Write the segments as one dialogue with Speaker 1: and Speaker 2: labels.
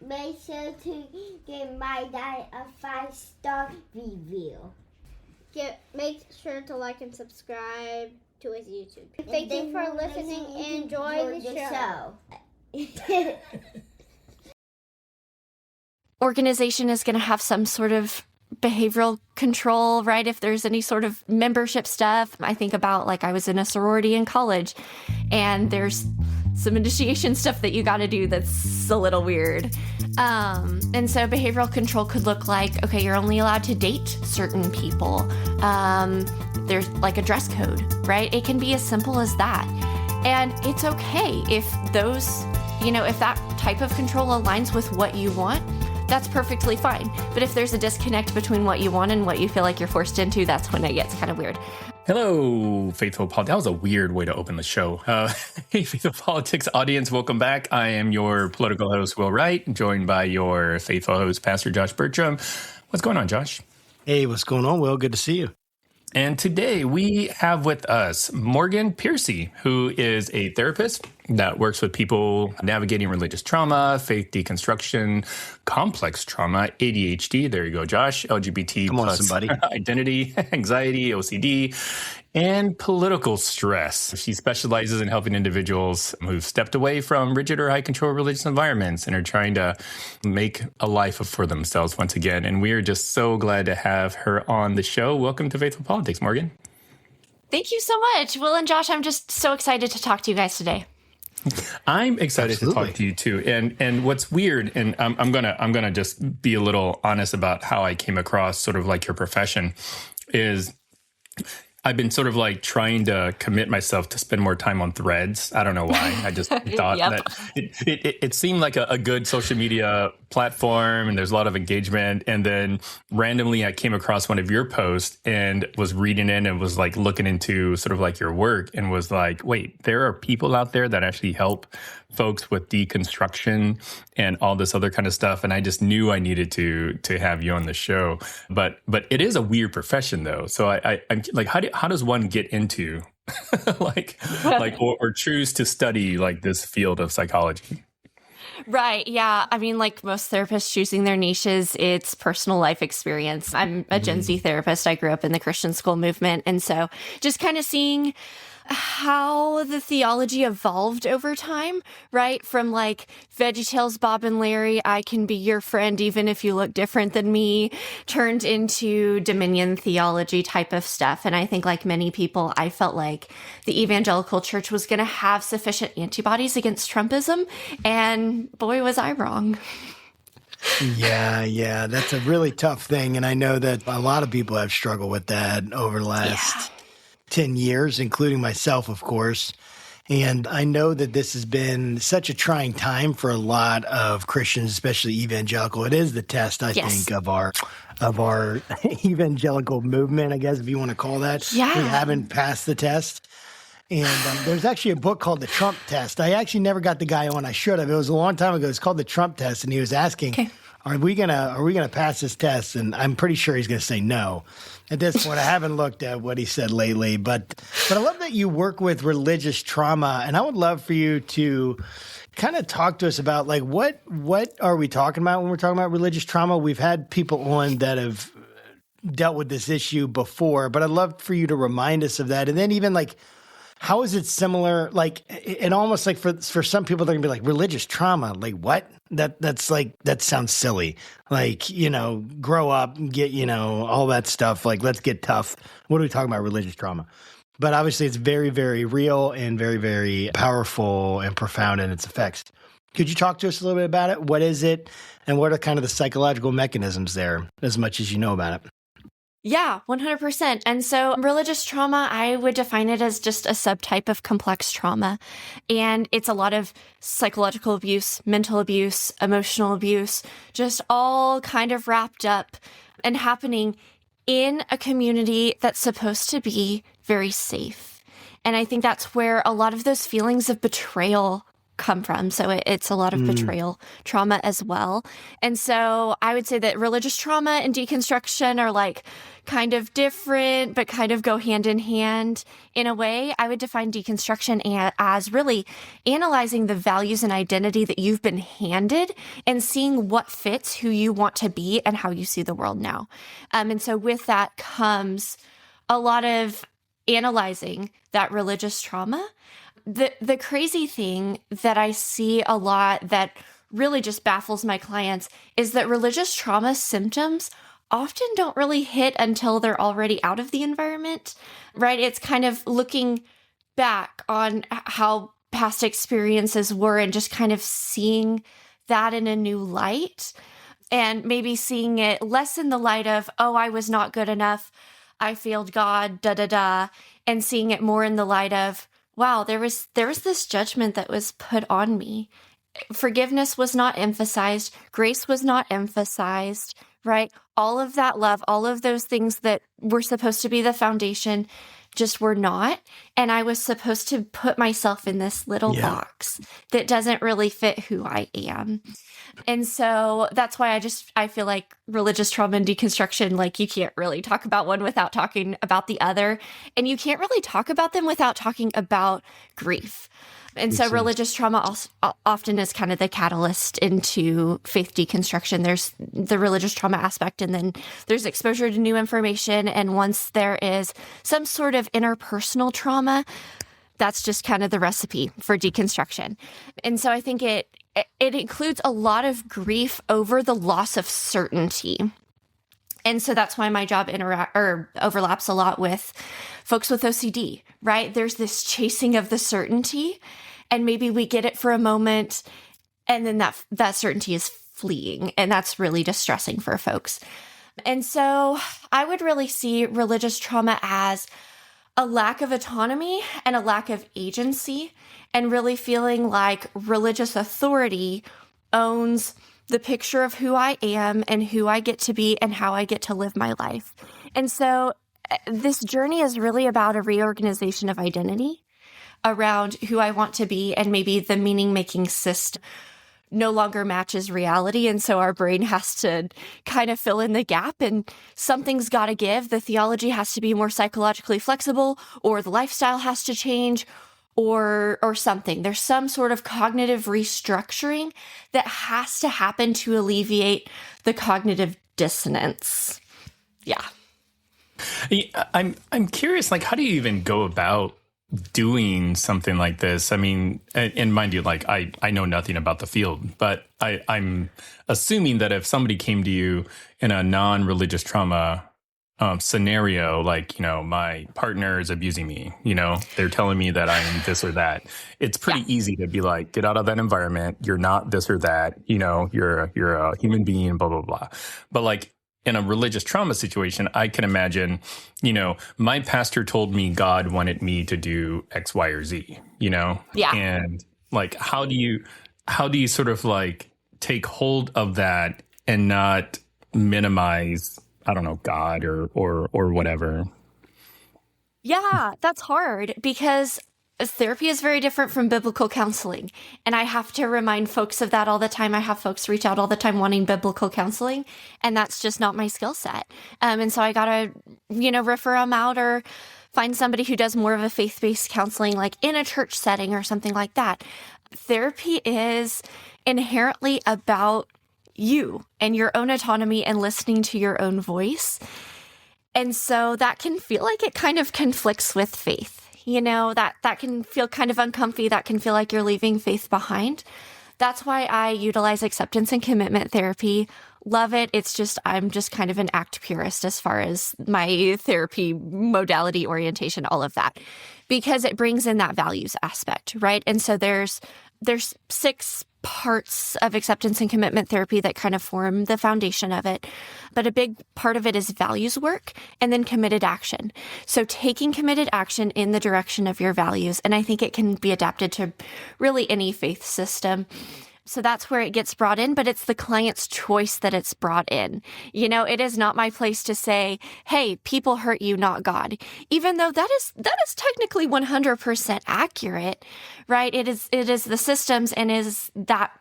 Speaker 1: make sure to give my dad a 5-star review.
Speaker 2: Make sure to like and subscribe to his YouTube. Thank you for listening and enjoy the show.
Speaker 3: Organization is going to have some sort of behavioral control, right? If there's any sort of membership stuff, I think about like I was in a sorority in college and there's some initiation stuff that you got to do that's a little weird. And so behavioral control could look like, okay, you're only allowed to date certain people. There's like a dress code, right? It can be as simple as that. And it's okay if those, if that type of control aligns with what you want, that's perfectly fine. But if there's a disconnect between what you want and what you feel like you're forced into, that's when it gets kind of weird.
Speaker 4: Hello, Faithful Politics. That was a weird way to open the show. Hey, Faithful Politics audience, welcome back. I am your political host, Will Wright, joined by your faithful host, Pastor Josh Burtram. What's going on, Josh?
Speaker 5: Hey, what's going on, Will? Good to see you.
Speaker 4: And today we have with us Morgan Piercy, who is a therapist that works with people navigating religious trauma, faith deconstruction, complex trauma, ADHD, there you go, Josh, LGBT plus identity, anxiety, OCD, and political stress. She specializes in helping individuals who've stepped away from rigid or high control religious environments and are trying to make a life for themselves once again. And we are just so glad to have her on the show. Welcome to Faithful Politics, Morgan.
Speaker 3: Thank you so much. Will and Josh, I'm just so excited to talk to you guys today.
Speaker 4: I'm excited to talk to you too. And what's weird, and I'm gonna just be a little honest about how I came across sort of like your profession, is I've been sort of like trying to commit myself to spend more time on Threads. I don't know why. I just thought that it seemed like a good social media platform and there's a lot of engagement. And then randomly I came across one of your posts and was reading it and was like looking into sort of like your work and was like, wait, there are people out there that actually help folks with deconstruction and all this other kind of stuff. And I just knew I needed to have you on the show. But it is a weird profession though. So I'm like, how does one get into or choose to study like this field of psychology?
Speaker 3: Right. Yeah. I mean, like most therapists choosing their niches, it's personal life experience. I'm a Gen Z therapist. I grew up in the Christian school movement. And so just kind of seeing how the theology evolved over time, right? From like VeggieTales, Bob and Larry, I can be your friend even if you look different than me, turned into Dominion theology type of stuff. And I think like many people, I felt like the evangelical church was going to have sufficient antibodies against Trumpism. And boy, was I wrong.
Speaker 5: Yeah. That's a really tough thing. And I know that a lot of people have struggled with that over the last 10 years, including myself, of course. And I know that this has been such a trying time for a lot of Christians, especially evangelical. It is the test, I think, of our evangelical movement, I guess, if you want to call that.
Speaker 3: Yeah.
Speaker 5: We haven't passed the test. And there's actually a book called The Trump Test. I actually never got the guy on. I should have. It was a long time ago. It's called The Trump Test. And he was asking, are we gonna pass this test? And I'm pretty sure he's going to say no. At this point, I haven't looked at what he said lately, but I love that you work with religious trauma, and I would love for you to kind of talk to us about like what are we talking about when we're talking about religious trauma? We've had people on that have dealt with this issue before, but I'd love for you to remind us of that, and then even like how is it similar? Like, and almost like for some people, they're gonna be like religious trauma. Like what? That's like, that sounds silly. Like, grow up and get, all that stuff. Like, let's get tough. What are we talking about? Religious trauma. But obviously it's very, very real and very, very powerful and profound in its effects. Could you talk to us a little bit about it? What is it? And what are kind of the psychological mechanisms there, as much as you know about it?
Speaker 3: Yeah, 100%. And so religious trauma, I would define it as just a subtype of complex trauma. And it's a lot of psychological abuse, mental abuse, emotional abuse, just all kind of wrapped up and happening in a community that's supposed to be very safe. And I think that's where a lot of those feelings of betrayal come from. So it's a lot of betrayal trauma as well. And so I would say that religious trauma and deconstruction are like kind of different, but kind of go hand in hand in a way. I would define deconstruction as really analyzing the values and identity that you've been handed and seeing what fits who you want to be and how you see the world now. And so with that comes a lot of analyzing that religious trauma. The crazy thing that I see a lot that really just baffles my clients is that religious trauma symptoms often don't really hit until they're already out of the environment, right? It's kind of looking back on how past experiences were and just kind of seeing that in a new light, and maybe seeing it less in the light of, oh, I was not good enough, I failed God, and seeing it more in the light of, wow, there was this judgment that was put on me. Forgiveness was not emphasized. Grace was not emphasized, right? All of that love, all of those things that were supposed to be the foundation just were not. And I was supposed to put myself in this little box that doesn't really fit who I am. And so that's why I feel like religious trauma and deconstruction, like you can't really talk about one without talking about the other. And you can't really talk about them without talking about grief. And so religious trauma also often is kind of the catalyst into faith deconstruction. There's the religious trauma aspect, and then there's exposure to new information. And once there is some sort of interpersonal trauma, that's just kind of the recipe for deconstruction. And so I think it includes a lot of grief over the loss of certainty. And so that's why my job overlaps a lot with folks with OCD, right? There's this chasing of the certainty, and maybe we get it for a moment, and then that certainty is fleeing, and that's really distressing for folks. And so I would really see religious trauma as a lack of autonomy and a lack of agency, and really feeling like religious authority owns the picture of who I am and who I get to be and how I get to live my life. And so this journey is really about a reorganization of identity around who I want to be, and maybe the meaning-making system no longer matches reality. And so our brain has to kind of fill in the gap, and something's got to give. The theology has to be more psychologically flexible, or the lifestyle has to change, or something. There's some sort of cognitive restructuring that has to happen to alleviate the cognitive dissonance. Yeah.
Speaker 4: I'm curious, like, how do you even go about doing something like this? I mean, and mind you, like, I know nothing about the field, but I'm assuming that if somebody came to you in a non-religious trauma scenario, like, my partner is abusing me, they're telling me that I'm this or that, it's pretty easy to be like, get out of that environment. You're not this or that, you're a human being, blah, blah, blah. But like, in a religious trauma situation, I can imagine, my pastor told me God wanted me to do X, Y, or Z, Yeah. And like, how do you sort of like take hold of that and not minimize, I don't know, God or whatever?
Speaker 3: Yeah, that's hard, because therapy is very different from biblical counseling. And I have to remind folks of that all the time. I have folks reach out all the time wanting biblical counseling, and that's just not my skill set. And so I got to, refer them out or find somebody who does more of a faith-based counseling, like in a church setting or something like that. Therapy is inherently about you and your own autonomy and listening to your own voice. And so that can feel like it kind of conflicts with faith. That can feel kind of uncomfy. That can feel like you're leaving faith behind. That's why I utilize acceptance and commitment therapy. Love it. I'm just kind of an ACT purist as far as my therapy modality orientation, all of that, because it brings in that values aspect, right? And so there's 6 parts of acceptance and commitment therapy that kind of form the foundation of it. But a big part of it is values work and then committed action. So taking committed action in the direction of your values. And I think it can be adapted to really any faith system. So that's where it gets brought in, but it's the client's choice that it's brought in. It is not my place to say, hey, people hurt you, not God. Even though that is technically 100% accurate, right? It is the systems and is that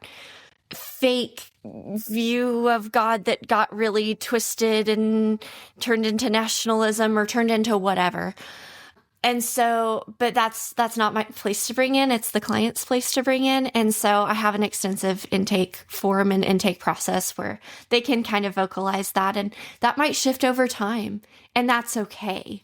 Speaker 3: fake view of God that got really twisted and turned into nationalism or turned into whatever. And so, but that's not my place to bring in. It's the client's place to bring in. And so I have an extensive intake form and intake process where they can kind of vocalize that. And that might shift over time. And that's okay.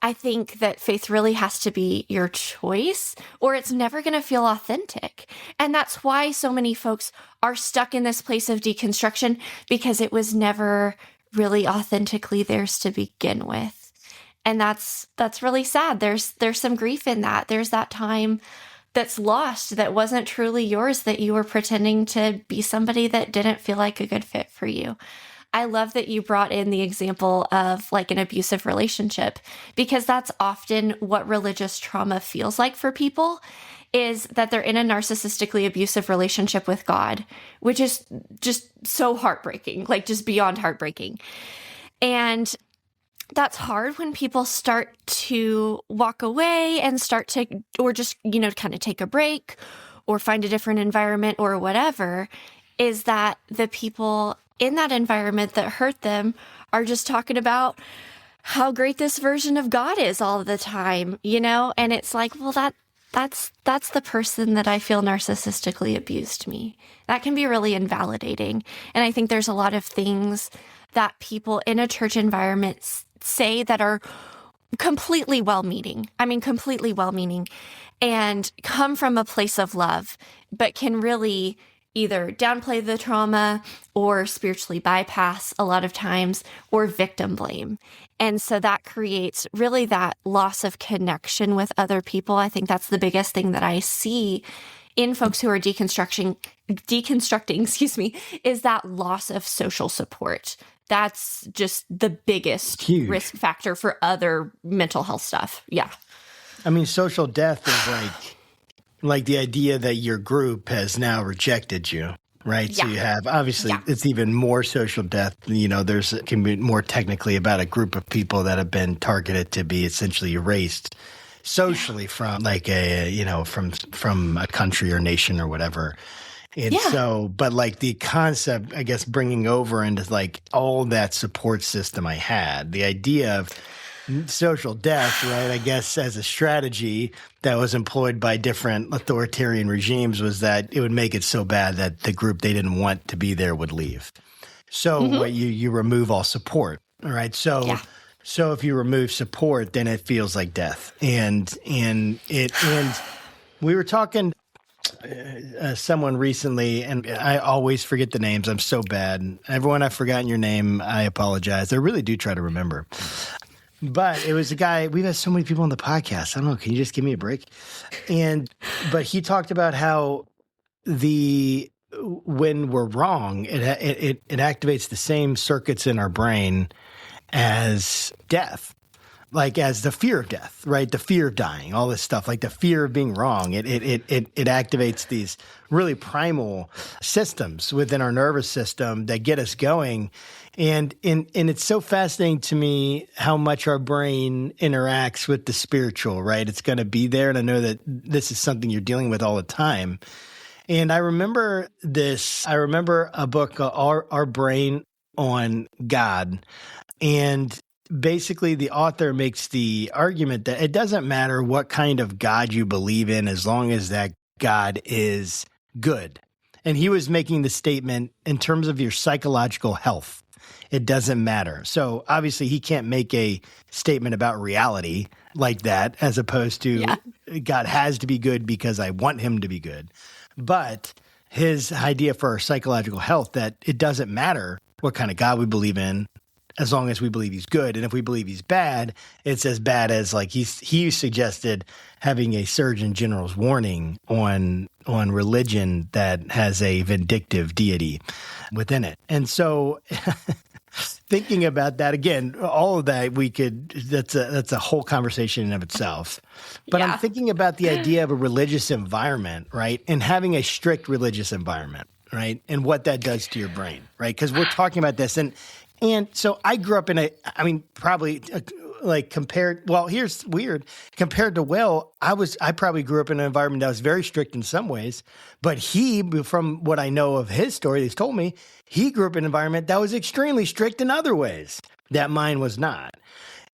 Speaker 3: I think that faith really has to be your choice or it's never going to feel authentic. And that's why so many folks are stuck in this place of deconstruction, because it was never really authentically theirs to begin with. And that's really sad. There's some grief in that. There's that time that's lost that wasn't truly yours, that you were pretending to be somebody that didn't feel like a good fit for you. I love that you brought in the example of like an abusive relationship, because that's often what religious trauma feels like for people, is that they're in a narcissistically abusive relationship with God, which is just so heartbreaking, like just beyond heartbreaking. And that's hard when people start to walk away and start to, or just, kind of take a break or find a different environment or whatever, is that the people in that environment that hurt them are just talking about how great this version of God is all the time, and it's like, well, that's the person that I feel narcissistically abused me. That can be really invalidating. And I think there's a lot of things that people in a church environment say that are completely well-meaning. Completely well-meaning and come from a place of love, but can really either downplay the trauma or spiritually bypass a lot of times or victim blame. And so that creates really that loss of connection with other people. I think that's the biggest thing that I see in folks who are deconstructing, is that loss of social support. That's just the biggest
Speaker 5: Huge
Speaker 3: risk factor for other mental health stuff. Yeah.
Speaker 5: Social death is like the idea that your group has now rejected you, right?
Speaker 3: Yeah.
Speaker 5: So you have, obviously, it's even more social death. It can be more technically about a group of people that have been targeted to be essentially erased socially from from a country or nation or whatever. And so, but like the concept, I guess, bringing over into like all that support system I had, the idea of social death, right, I guess as a strategy that was employed by different authoritarian regimes, was that it would make it so bad that the group they didn't want to be there would leave. So you remove all support, all right? So if you remove support, then it feels like death. And we were talking someone recently, and I always forget the names. I'm so bad. Everyone, I've forgotten your name. I apologize. I really do try to remember. But it was a guy, we've had so many people on the podcast. I don't know. Can you just give me a break? But he talked about how when we're wrong, it activates the same circuits in our brain as death. Like as the fear of death, right? The fear of dying, all this stuff, like the fear of being wrong. It activates these really primal systems within our nervous system that get us going. And it's so fascinating to me how much our brain interacts with the spiritual, right? It's going to be there. And I know that this is something you're dealing with all the time. And I remember this. I remember a book, Our Brain on God. And basically, the author makes the argument that it doesn't matter what kind of God you believe in as long as that God is good. And he was making the statement in terms of your psychological health. It doesn't matter. So obviously, he can't make a statement about reality like that, as opposed to God has to be good because I want him to be good. But his idea for our psychological health, that it doesn't matter what kind of God we believe in, as long as we believe he's good. And if we believe he's bad, it's as bad as, like, he suggested having a Surgeon General's warning on religion that has a vindictive deity within it. And so thinking about that again, all of that that's a whole conversation in of itself. But I'm thinking about the idea of a religious environment, right? And having a strict religious environment, right? And what that does to your brain, right? Because we're talking about this. And so I grew up in probably like here's weird. Compared to Will, I probably grew up in an environment that was very strict in some ways, but from what I know of his story, he's told me, he grew up in an environment that was extremely strict in other ways that mine was not.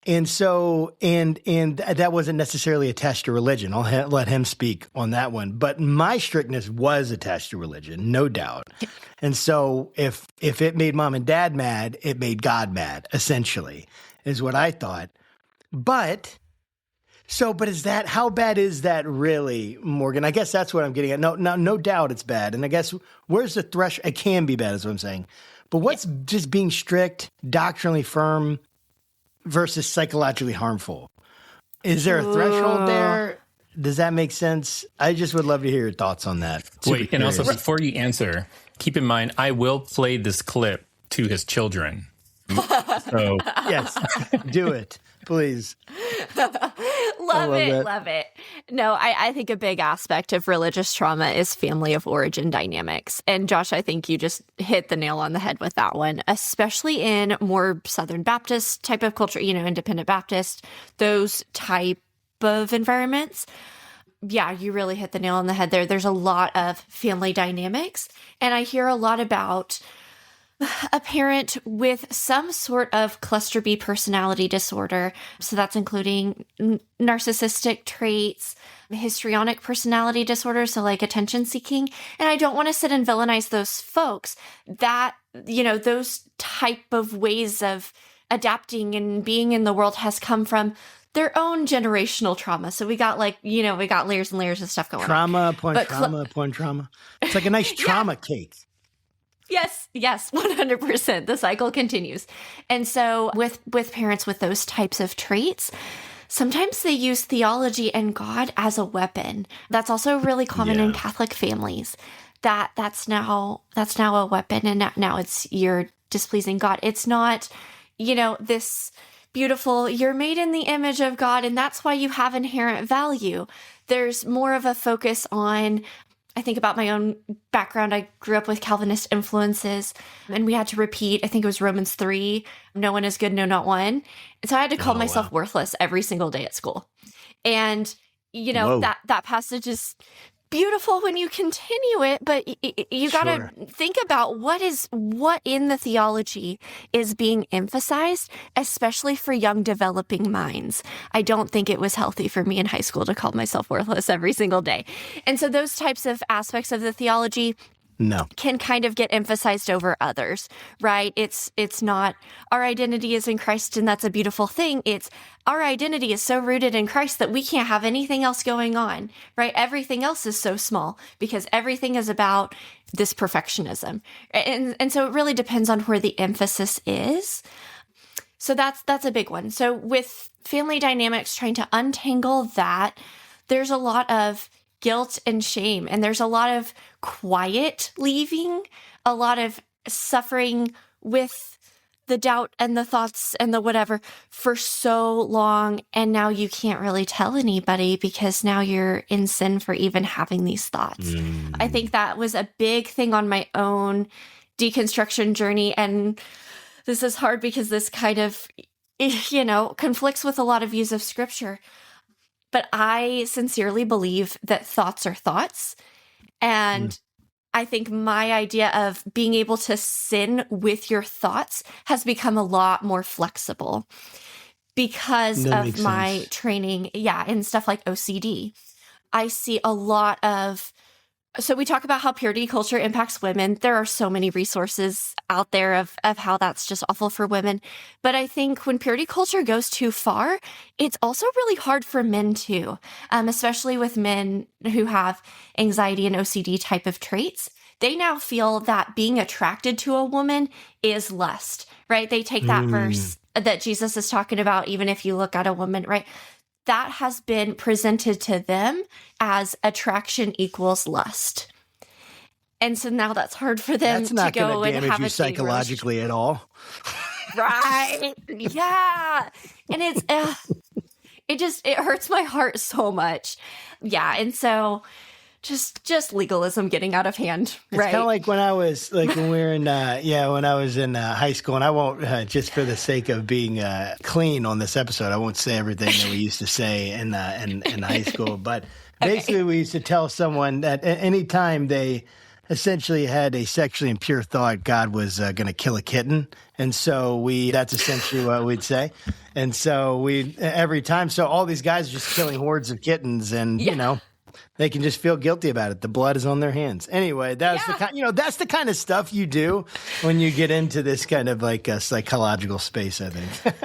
Speaker 5: And so, and that wasn't necessarily attached to religion. I'll let him speak on that one. But my strictness was attached to religion, no doubt. And so if it made mom and dad mad, it made God mad, essentially, is what I thought. But how bad is that really, Morgan? I guess that's what I'm getting at. No doubt it's bad. And I guess where's the threshold? It can be bad is what I'm saying. But what's just being strict, doctrinally firm, versus psychologically harmful? Is there a threshold there? Does that make sense? I just would love to hear your thoughts on that.
Speaker 4: Wait, and also before you answer, keep in mind, I will play this clip to his children. So
Speaker 5: yes, do it, please.
Speaker 3: Love it. No, I think a big aspect of religious trauma is family of origin dynamics. And Josh, I think you just hit the nail on the head with that one, especially in more Southern Baptist type of culture, independent Baptist, those type of environments. Yeah, you really hit the nail on the head there. There's a lot of family dynamics. And I hear a lot about a parent with some sort of cluster B personality disorder. So that's including narcissistic traits, histrionic personality disorder, so like attention seeking. And I don't want to sit and villainize those folks. That, those type of ways of adapting and being in the world has come from their own generational trauma. So we got we got layers and layers of stuff going on.
Speaker 5: Trauma upon trauma. It's like a nice trauma cake.
Speaker 3: Yes, 100%. The cycle continues. And so with parents with those types of traits, sometimes they use theology and God as a weapon. That's also really common in Catholic families. That's now a weapon, and now it's you're displeasing God. It's not, this beautiful, you're made in the image of God, and that's why you have inherent value. There's more of a focus on, I think about my own background. I grew up with Calvinist influences, and we had to repeat, I think it was Romans 3, no one is good, no, not one. And so I had to call myself worthless every single day at school. And, that passage is beautiful when you continue it, but you got to think about what in the theology is being emphasized, especially for young developing minds. I don't think it was healthy for me in high school to call myself worthless every single day. And so those types of aspects of the theology can kind of get emphasized over others, right? It's not our identity is in Christ and that's a beautiful thing. It's our identity is so rooted in Christ that we can't have anything else going on, right? Everything else is so small because everything is about this perfectionism. And so it really depends on where the emphasis is. So that's a big one. So with family dynamics, trying to untangle that, there's a lot of guilt and shame, and there's a lot of quiet leaving, a lot of suffering with the doubt and the thoughts and the whatever for so long, and now you can't really tell anybody because now you're in sin for even having these thoughts. I think that was a big thing on my own deconstruction journey, and this is hard because this kind of, conflicts with a lot of views of Scripture. But I sincerely believe that thoughts are thoughts. And I think my idea of being able to sin with your thoughts has become a lot more flexible because of my training, in stuff like OCD. I see a lot of, so we talk about how purity culture impacts women. There are so many resources out there of how that's just awful for women. But I think when purity culture goes too far, it's also really hard for men too, especially with men who have anxiety and OCD type of traits. They now feel that being attracted to a woman is lust, right? They take that verse that Jesus is talking about, even if you look at a woman, right? That has been presented to them as attraction equals lust. And so now that's hard for them to go and have a
Speaker 5: psychologically at all.
Speaker 3: Right. Yeah. And it hurts my heart so much. Yeah. And so just legalism getting out of hand.
Speaker 5: It's
Speaker 3: right.
Speaker 5: kind of like when I was when we were in when I was in high school, and I won't just for the sake of being clean on this episode, I won't say everything that we used to say in high school, but basically we used to tell someone that any time they essentially had a sexually impure thought, God was going to kill a kitten. And so that's essentially what we'd say. And so every time, so all these guys are just killing hordes of kittens, and they can just feel guilty about it. The blood is on their hands. Anyway, that's the kind of stuff you do when you get into this kind of like a psychological space, I think.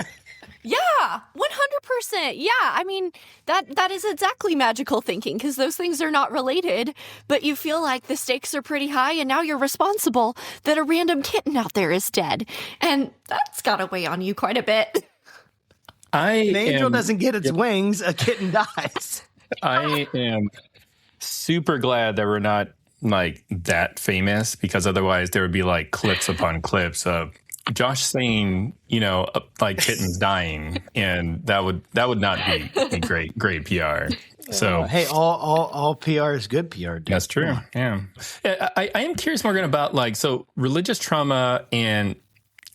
Speaker 3: Yeah, 100%. Yeah, I mean, that is exactly magical thinking, because those things are not related, but you feel like the stakes are pretty high, and now you're responsible that a random kitten out there is dead. And that's got to weigh on you quite a bit.
Speaker 5: An angel doesn't get its wings, a kitten dies.
Speaker 4: I am super glad that we're not like that famous, because otherwise there would be like clips upon clips of Josh saying, like kittens dying, and that would not be great PR. So
Speaker 5: hey, all PR is good PR. Dude.
Speaker 4: That's true. Yeah. I am curious, Morgan, about religious trauma and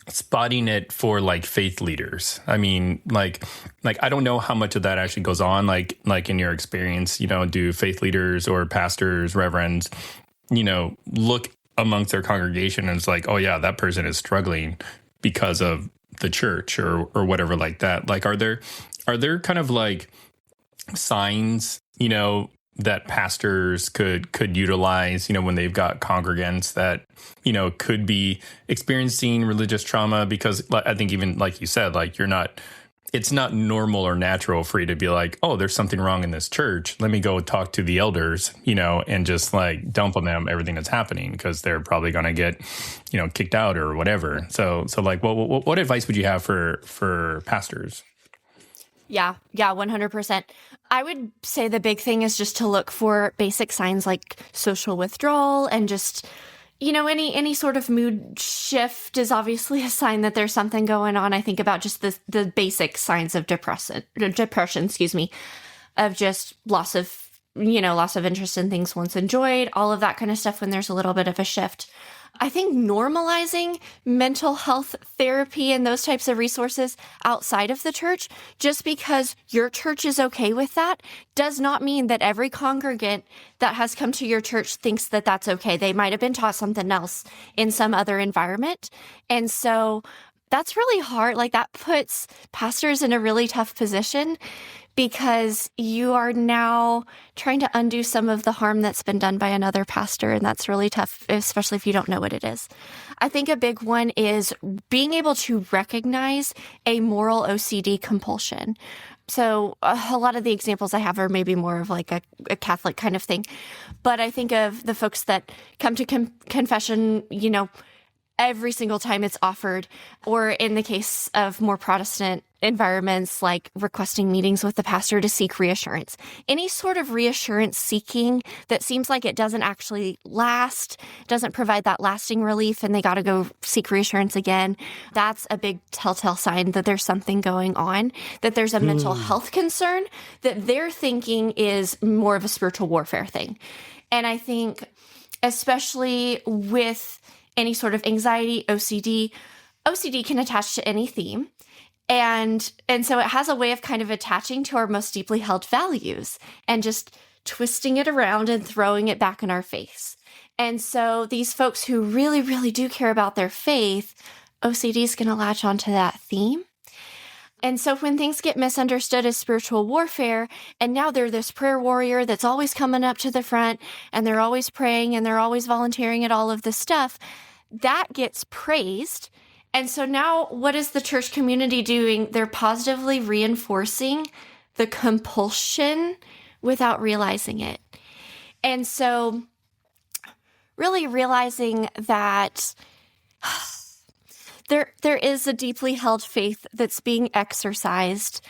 Speaker 4: spotting it for like faith leaders. I mean, like I don't know how much of that actually goes on, like in your experience, do faith leaders or pastors, reverends, look amongst their congregation and it's like, oh yeah, that person is struggling because of the church or whatever like that. Like, are there kind of like signs, that pastors could utilize, when they've got congregants that, could be experiencing religious trauma? Because I think even like you said, like it's not normal or natural for you to be like, oh, there's something wrong in this church. Let me go talk to the elders, and just like dump on them everything that's happening, because they're probably going to get, kicked out or whatever. So like, what advice would you have for pastors?
Speaker 3: Yeah, 100%. I would say the big thing is just to look for basic signs like social withdrawal, and just, any sort of mood shift is obviously a sign that there's something going on. I think about just the basic signs of depression, of just loss of interest in things once enjoyed, all of that kind of stuff when there's a little bit of a shift. I think normalizing mental health therapy and those types of resources outside of the church, just because your church is okay with that, does not mean that every congregant that has come to your church thinks that that's okay. They might have been taught something else in some other environment. And so that's really hard. Like, that puts pastors in a really tough position, because you are now trying to undo some of the harm that's been done by another pastor. And that's really tough, especially if you don't know what it is. I think a big one is being able to recognize a moral OCD compulsion. So a lot of the examples I have are maybe more of like a Catholic kind of thing. But I think of the folks that come to confession, every single time it's offered, or in the case of more Protestant environments, like requesting meetings with the pastor to seek reassurance. Any sort of reassurance seeking that seems like it doesn't actually last, doesn't provide that lasting relief, and they got to go seek reassurance again. That's a big telltale sign that there's something going on, that there's a mental health concern that they're thinking is more of a spiritual warfare thing. And I think, especially with any sort of anxiety, OCD can attach to any theme. And so it has a way of kind of attaching to our most deeply held values and just twisting it around and throwing it back in our face. And so these folks who really, really do care about their faith, OCD is going to latch onto that theme. And so when things get misunderstood as spiritual warfare, and now they're this prayer warrior that's always coming up to the front, and they're always praying, and they're always volunteering at all of this stuff, that gets praised. And so now what is the church community doing? They're positively reinforcing the compulsion without realizing it. And so really realizing that there is a deeply held faith that's being exercised,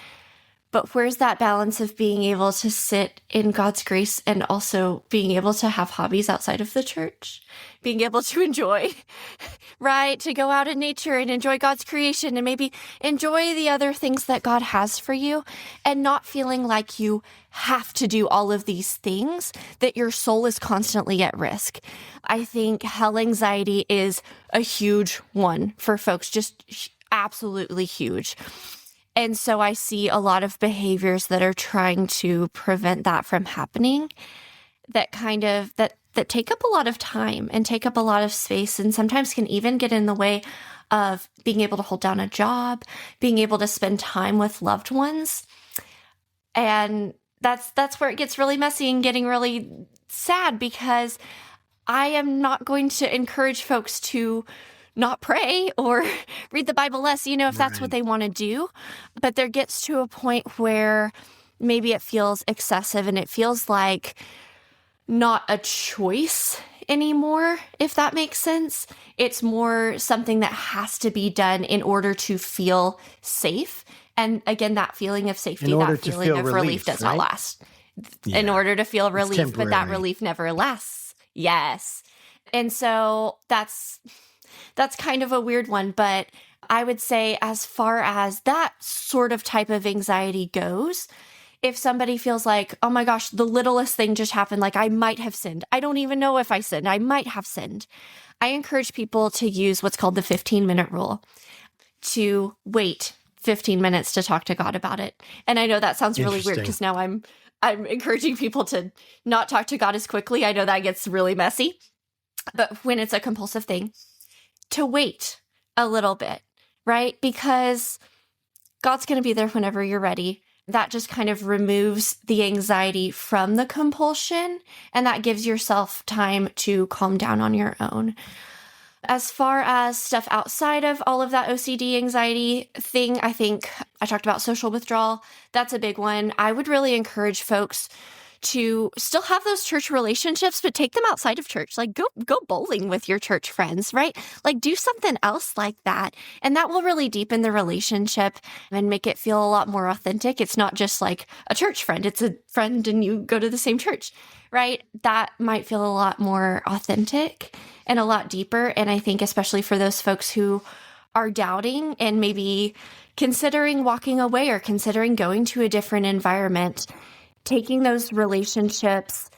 Speaker 3: but where's that balance of being able to sit in God's grace and also being able to have hobbies outside of the church, being able to enjoy right? To go out in nature and enjoy God's creation and maybe enjoy the other things that God has for you, and not feeling like you have to do all of these things, that your soul is constantly at risk. I think hell anxiety is a huge one for folks, just absolutely huge. And so I see a lot of behaviors that are trying to prevent that from happening, that take up a lot of time and take up a lot of space, and sometimes can even get in the way of being able to hold down a job, being able to spend time with loved ones. And that's where it gets really messy and getting really sad, because I am not going to encourage folks to not pray or read the Bible less, if that's what they want to do. But there gets to a point where maybe it feels excessive and it feels like not a choice anymore, if that makes sense. It's more something that has to be done in order to feel safe. And again, that feeling of safety, that feeling of relief does not last. Yeah. In order to feel relief, but that relief never lasts. Yes. And so that's kind of a weird one. But I would say, as far as that sort of type of anxiety goes, if somebody feels like, oh my gosh, the littlest thing just happened, like I might have sinned. I don't even know if I sinned. I might have sinned. I encourage people to use what's called the 15-minute rule, to wait 15 minutes to talk to God about it. And I know that sounds really weird, because now I'm encouraging people to not talk to God as quickly. I know that gets really messy. But when it's a compulsive thing, to wait a little bit, right? Because God's going to be there whenever you're ready. That just kind of removes the anxiety from the compulsion, and that gives yourself time to calm down on your own. As far as stuff outside of all of that OCD anxiety thing, I think I talked about social withdrawal. That's a big one. I would really encourage folks to still have those church relationships, but take them outside of church. Like go bowling with your church friends, right? Like do something else like that. And that will really deepen the relationship and make it feel a lot more authentic. It's not just like a church friend. It's a friend and you go to the same church, right? That might feel a lot more authentic and a lot deeper. And I think especially for those folks who are doubting and maybe considering walking away or considering going to a different environment, taking those relationships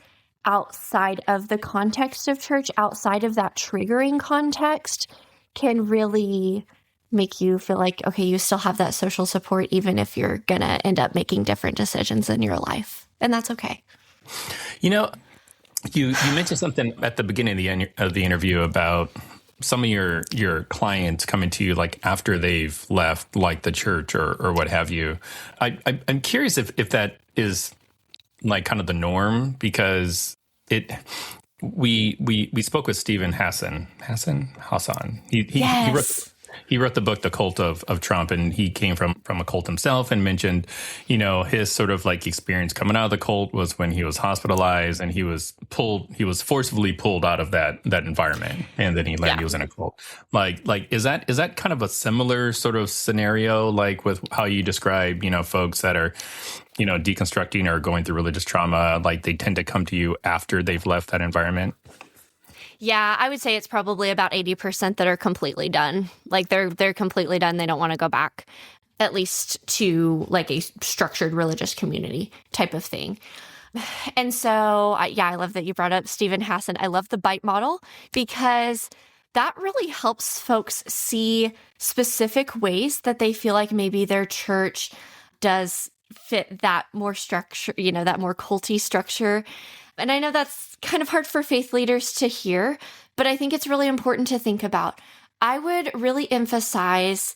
Speaker 3: outside of the context of church, outside of that triggering context, can really make you feel like, okay, you still have that social support, even if you're going to end up making different decisions in your life. And that's okay.
Speaker 4: You mentioned something at the beginning of the interview about some of your clients coming to you like after they've left, like the church or what have you. I'm curious if that is like kind of the norm, because we spoke with Stephen Hassan.
Speaker 3: Yes.
Speaker 4: He wrote the book, The Cult of Trump, and he came from a cult himself, and mentioned, his sort of like experience coming out of the cult was when he was hospitalized and he was forcibly pulled out of that environment, and then he learned he was in a cult. Like is that kind of a similar sort of scenario, like with how you describe, folks that are, deconstructing or going through religious trauma, like they tend to come to you after they've left that environment?
Speaker 3: Yeah, I would say it's probably about 80% that are completely done. Like they're completely done. They don't want to go back, at least to like a structured religious community type of thing. And so, I love that you brought up Stephen Hassan. I love the BITE model, because that really helps folks see specific ways that they feel like maybe their church does fit that more structure, that more culty structure. And I know that's kind of hard for faith leaders to hear, but I think it's really important to think about. I would really emphasize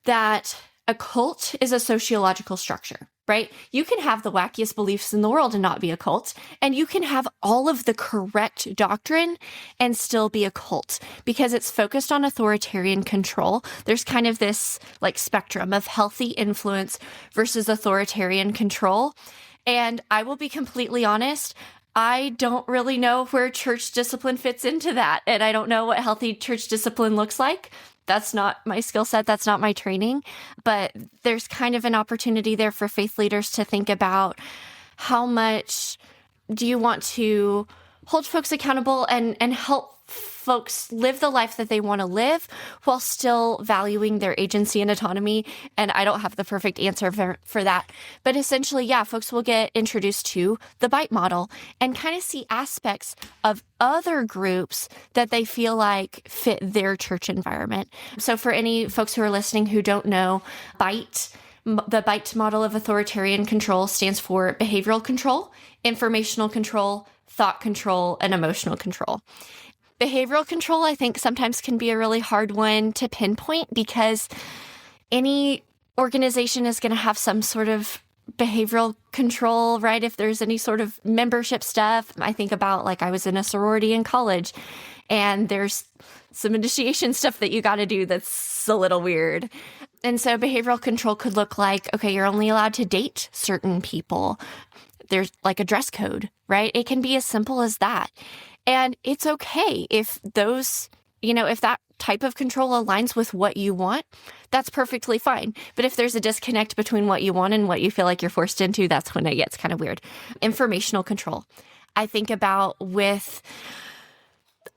Speaker 3: that a cult is a sociological structure, right? You can have the wackiest beliefs in the world and not be a cult, and you can have all of the correct doctrine and still be a cult, because it's focused on authoritarian control. There's kind of this like spectrum of healthy influence versus authoritarian control. And I will be completely honest, I don't really know where church discipline fits into that. And I don't know what healthy church discipline looks like. That's not my skill set. That's not my training. But there's kind of an opportunity there for faith leaders to think about, how much do you want to hold folks accountable and help folks live the life that they want to live while still valuing their agency and autonomy. And I don't have the perfect answer for that. But essentially, yeah, folks will get introduced to the BITE model and kind of see aspects of other groups that they feel like fit their church environment. So for any folks who are listening who don't know, BITE, the BITE model of authoritarian control stands for behavioral control, informational control, thought control, and emotional control. Behavioral control, I think, sometimes can be a really hard one to pinpoint because any organization is going to have some sort of behavioral control, right? If there's any sort of membership stuff, I think about like I was in a sorority in college and there's some initiation stuff that you got to do that's a little weird. And so behavioral control could look like, okay, you're only allowed to date certain people. There's like a dress code, right? It can be as simple as that. And it's okay if those, if that type of control aligns with what you want, that's perfectly fine. But if there's a disconnect between what you want and what you feel like you're forced into, that's when it gets kind of weird. Informational control. I think about with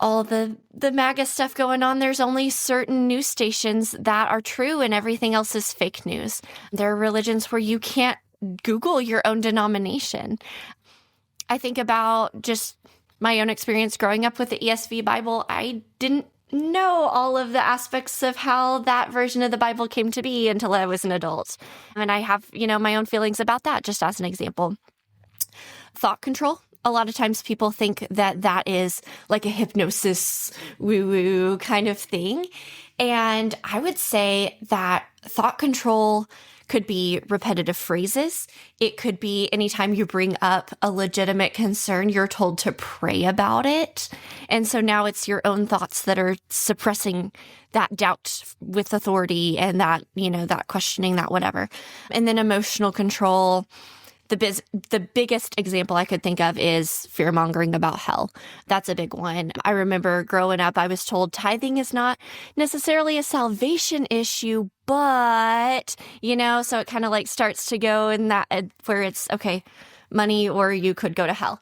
Speaker 3: all the MAGA stuff going on, there's only certain news stations that are true and everything else is fake news. There are religions where you can't Google your own denomination. I think about just my own experience growing up with the ESV Bible. I didn't know all of the aspects of how that version of the Bible came to be until I was an adult. And I have, my own feelings about that, just as an example. Thought control. A lot of times people think that that is like a hypnosis woo-woo kind of thing. And I would say that thought control could be repetitive phrases. It could be anytime you bring up a legitimate concern, you're told to pray about it. And so now it's your own thoughts that are suppressing that doubt with authority and that, that questioning, that whatever. And then emotional control. The biggest example I could think of is fear-mongering about hell. That's a big one. I remember growing up, I was told tithing is not necessarily a salvation issue, but, so it kind of like starts to go in that where it's, okay, money or you could go to hell.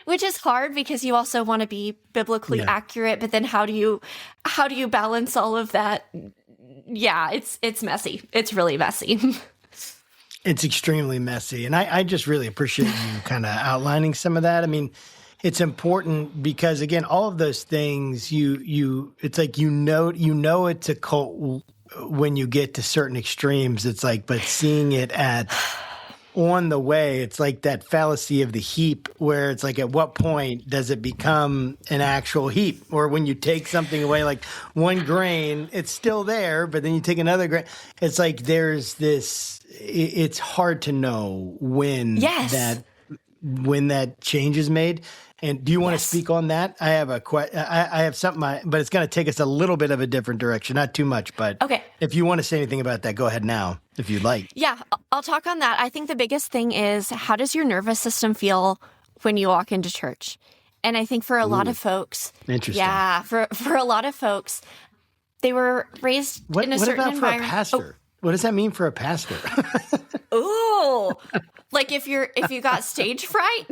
Speaker 3: Which is hard because you also want to be biblically accurate, but then how do you balance all of that? Yeah, it's messy. It's really messy.
Speaker 5: It's extremely messy. And I just really appreciate you kind of outlining some of that. I mean, it's important because, again, all of those things, it's like, it's a cult when you get to certain extremes. It's like, but seeing it on the way, it's like that fallacy of the heap where it's like, at what point does it become an actual heap? Or when you take something away, like one grain, it's still there, but then you take another grain. It's like there's this, it's hard to know when that change is made. And do you want to speak on that? I have I have something, but it's going to take us a little bit of a different direction, not too much. But
Speaker 3: okay,
Speaker 5: if you want to say anything about that, go ahead now, if you'd like.
Speaker 3: Yeah, I'll talk on that. I think the biggest thing is, how does your nervous system feel when you walk into church? And I think for a lot of folks,
Speaker 5: interesting.
Speaker 3: Yeah, for a lot of folks, they were raised in a certain environment.
Speaker 5: What about for a pastor? What does that mean for a pastor?
Speaker 3: Ooh, like if you got stage fright?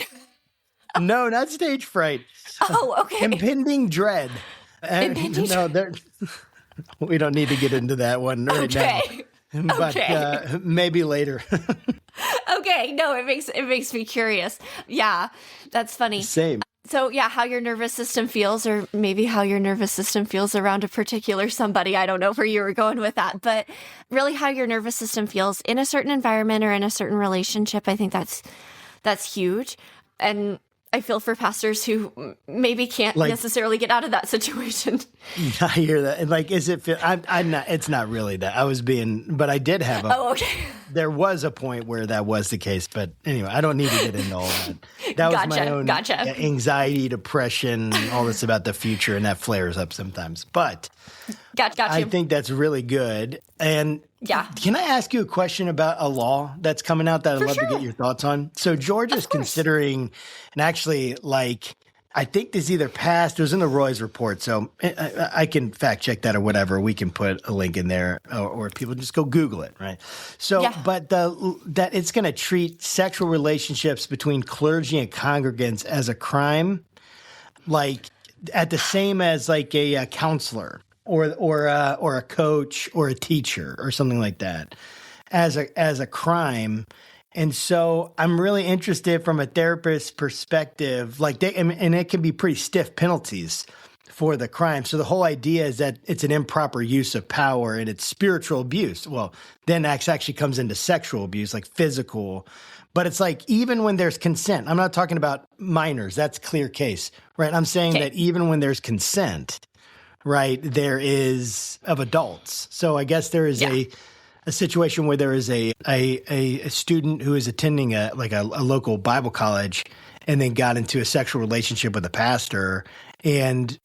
Speaker 5: No, not stage fright.
Speaker 3: Oh, okay.
Speaker 5: Impending dread. We don't need to get into that one right now. But maybe later.
Speaker 3: Okay, no, it makes me curious. Yeah, that's funny.
Speaker 5: Same.
Speaker 3: So yeah, how your nervous system feels, or maybe how your nervous system feels around a particular somebody. I don't know where you were going with that, but really how your nervous system feels in a certain environment or in a certain relationship. I think that's huge. And I feel for pastors who maybe can't necessarily get out of that situation.
Speaker 5: I hear that. And is it? I'm not. It's not really that. But I did have there was a point where that was the case. But anyway, I don't need to get into all that. That was my own anxiety, depression, all this about the future, and that flares up sometimes. But I think that's really good. And can I ask you a question about a law that's coming out that I'd love to get your thoughts on? So Georgia's considering, and actually I think this either passed. It was in the Roy's report, so I can fact check that or whatever. We can put a link in there, or people just go Google it, right? So, but that it's going to treat sexual relationships between clergy and congregants as a crime, like at the same as like a counselor or a coach or a teacher or something like that, as a crime. And so I'm really interested from a therapist's perspective, and it can be pretty stiff penalties for the crime. So the whole idea is that it's an improper use of power and it's spiritual abuse. Well, then that actually comes into sexual abuse, like physical. But it's like, even when there's consent, I'm not talking about minors. That's clear case, right? I'm saying that even when there's consent, right, there is of adults. So I guess there is a situation where there is a student who is attending a local Bible college and then got into a sexual relationship with a pastor and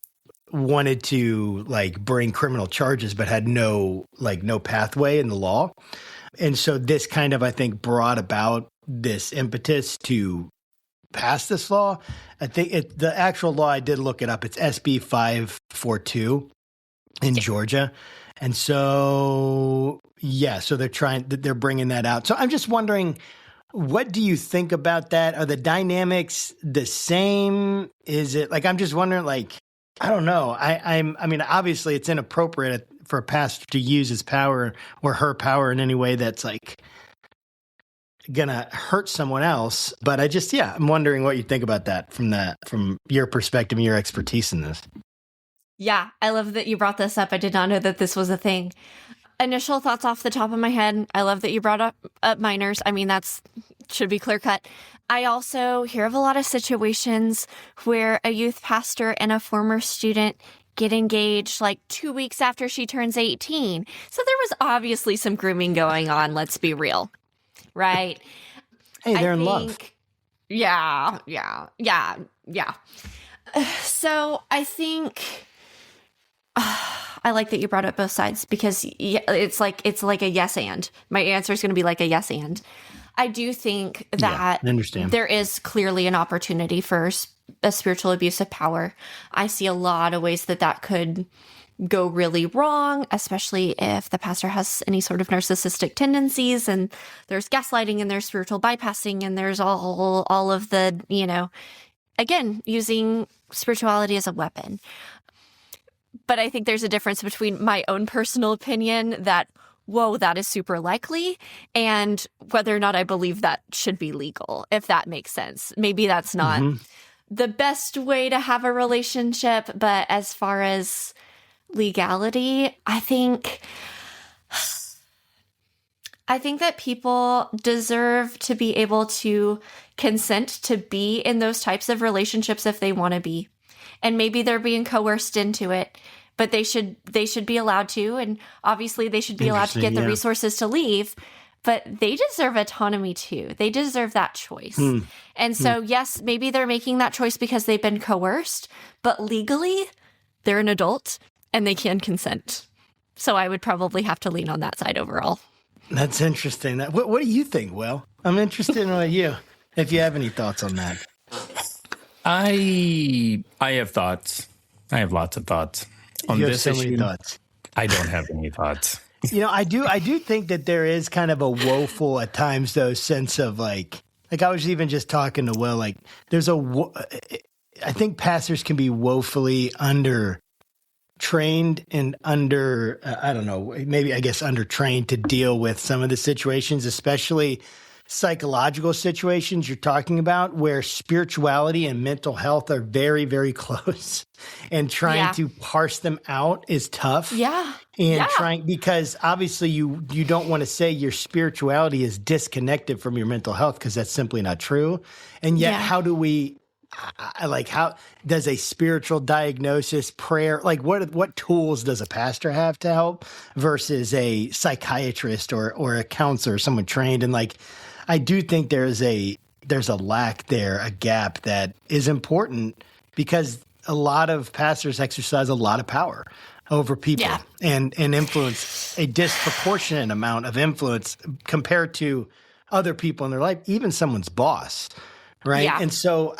Speaker 5: wanted to like bring criminal charges, but had no pathway in the law. And so this kind of, I think, brought about this impetus to pass this law. I think the actual law, I did look it up. It's SB 542 in Georgia. And so, so they're bringing that out. So I'm just wondering, what do you think about that? Are the dynamics the same? Is it like, I'm just wondering, like, I don't know. I mean, obviously it's inappropriate for a pastor to use his power or her power in any way that's like gonna hurt someone else. But I'm wondering what you think about that from your perspective and your expertise in this.
Speaker 3: Yeah, I love that you brought this up. I did not know that this was a thing. Initial thoughts off the top of my head. I love that you brought up minors. I mean, that's should be clear cut. I also hear of a lot of situations where a youth pastor and a former student get engaged like 2 weeks after she turns 18. So there was obviously some grooming going on. Let's be real. Right?
Speaker 5: Hey, they're in love.
Speaker 3: Yeah. So I think I like that you brought up both sides because it's like a yes and. My answer is going to be like a yes and. I do think that there is clearly an opportunity for a spiritual abuse of power. I see a lot of ways that could go really wrong, especially if the pastor has any sort of narcissistic tendencies, and there's gaslighting and there's spiritual bypassing and there's all of the, again, using spirituality as a weapon. But I think there's a difference between my own personal opinion that, whoa, that is super likely, and whether or not I believe that should be legal, if that makes sense. Maybe that's not the best way to have a relationship, but as far as legality, I think that people deserve to be able to consent to be in those types of relationships if they want to be. And maybe they're being coerced into it, but they should be allowed to. And obviously they should be allowed to get the resources to leave, but they deserve autonomy too. They deserve that choice. And so, yes, maybe they're making that choice because they've been coerced, but legally they're an adult and they can consent. So I would probably have to lean on that side overall. That's
Speaker 5: interesting. What do you think, Will? I'm interested in what if you have any thoughts on that.
Speaker 4: I have thoughts. I have lots of thoughts on this issue.
Speaker 5: Many thoughts.
Speaker 4: I don't have any thoughts.
Speaker 5: I do think that there is kind of a woeful at times, though, sense of like I was even just talking to Will, like I think pastors can be woefully trained and undertrained to deal with some of the situations, especially psychological situations you're talking about where spirituality and mental health are very, very close, and trying to parse them out is tough. Because obviously you don't want to say your spirituality is disconnected from your mental health, because that's simply not true. And yet how do we how does a spiritual diagnosis, prayer, like what tools does a pastor have to help versus a psychiatrist or a counselor, someone trained? And I do think there's a lack there, a gap that is important, because a lot of pastors exercise a lot of power over people and influence a disproportionate amount of influence compared to other people in their life, even someone's boss. Right. Yeah. And so,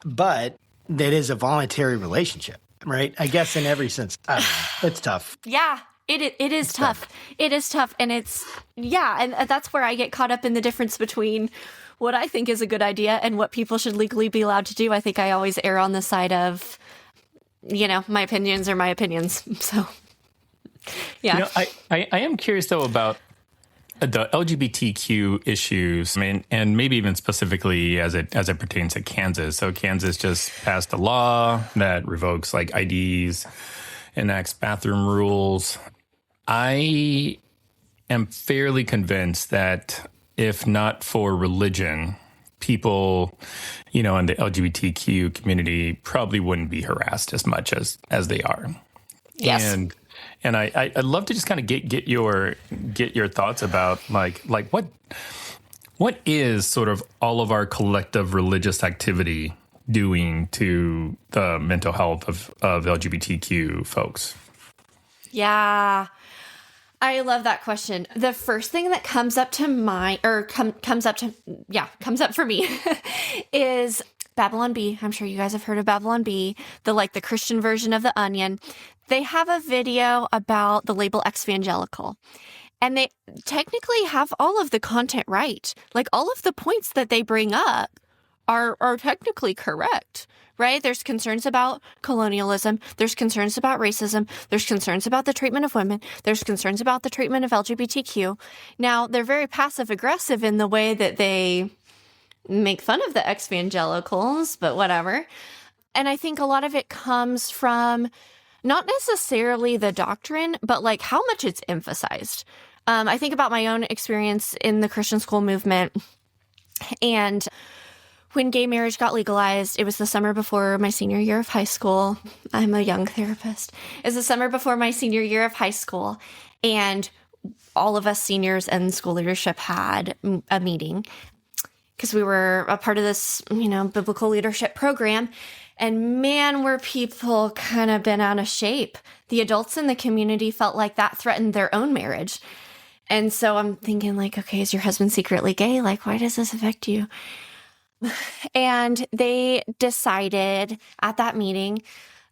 Speaker 5: but that is a voluntary relationship, right? I guess in every sense. I don't know. It's tough.
Speaker 3: Yeah. It is tough. It is tough. And and that's where I get caught up in the difference between what I think is a good idea and what people should legally be allowed to do. I think I always err on the side of, my opinions are my opinions. So, yeah.
Speaker 4: I am curious, though, about the LGBTQ issues, and maybe even specifically as it pertains to Kansas. So Kansas just passed a law that revokes IDs, enacts bathroom rules. I am fairly convinced that if not for religion, people, in the LGBTQ community probably wouldn't be harassed as much as they are.
Speaker 3: Yes.
Speaker 4: And I'd love to just kind of get your thoughts about what is sort of all of our collective religious activity doing to the mental health of LGBTQ folks?
Speaker 3: Yeah. I love that question. The first thing that comes up for me is Babylon Bee. I'm sure you guys have heard of Babylon Bee, the Christian version of The Onion. They have a video about the label exvangelical, and they technically have all of the content right. All of the points that they bring up are technically correct. Right? There's concerns about colonialism. There's concerns about racism. There's concerns about the treatment of women. There's concerns about the treatment of LGBTQ. Now, they're very passive aggressive in the way that they make fun of the exvangelicals, but whatever. And I think a lot of it comes from not necessarily the doctrine, but how much it's emphasized. I think about my own experience in the Christian school movement, and when gay marriage got legalized, it was the summer before my senior year of high school. I'm a young therapist. It was the summer before my senior year of high school. And all of us seniors and school leadership had a meeting because we were a part of this, biblical leadership program. And man, were people kind of bent out of shape. The adults in the community felt like that threatened their own marriage. And so I'm thinking okay, is your husband secretly gay? Why does this affect you? And they decided at that meeting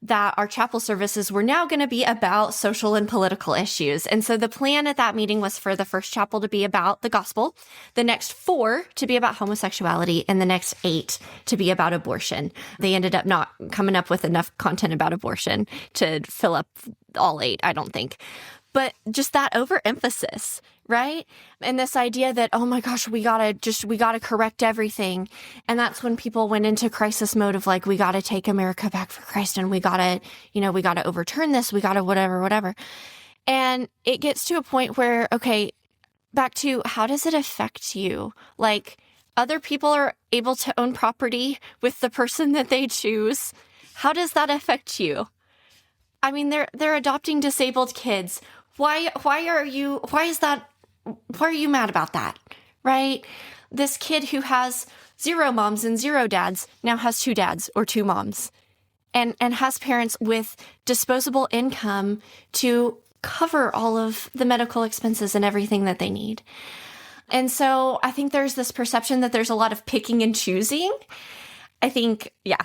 Speaker 3: that our chapel services were now going to be about social and political issues. And so the plan at that meeting was for the first chapel to be about the gospel, the next 4 to be about homosexuality, and the next 8 to be about abortion. They ended up not coming up with enough content about abortion to fill up all 8, I don't think. But just that overemphasis, right? And this idea that, oh my gosh, we gotta correct everything. And that's when people went into crisis mode of we gotta take America back for Christ, and we gotta overturn this, we gotta whatever. And it gets to a point where, okay, back to how does it affect you? Other people are able to own property with the person that they choose. How does that affect you? I mean, they're adopting disabled kids. Why are you mad about that? Right? This kid who has 0 moms and 0 dads now has 2 dads or 2 moms and has parents with disposable income to cover all of the medical expenses and everything that they need. And so I think there's this perception that there's a lot of picking and choosing. I think, yeah,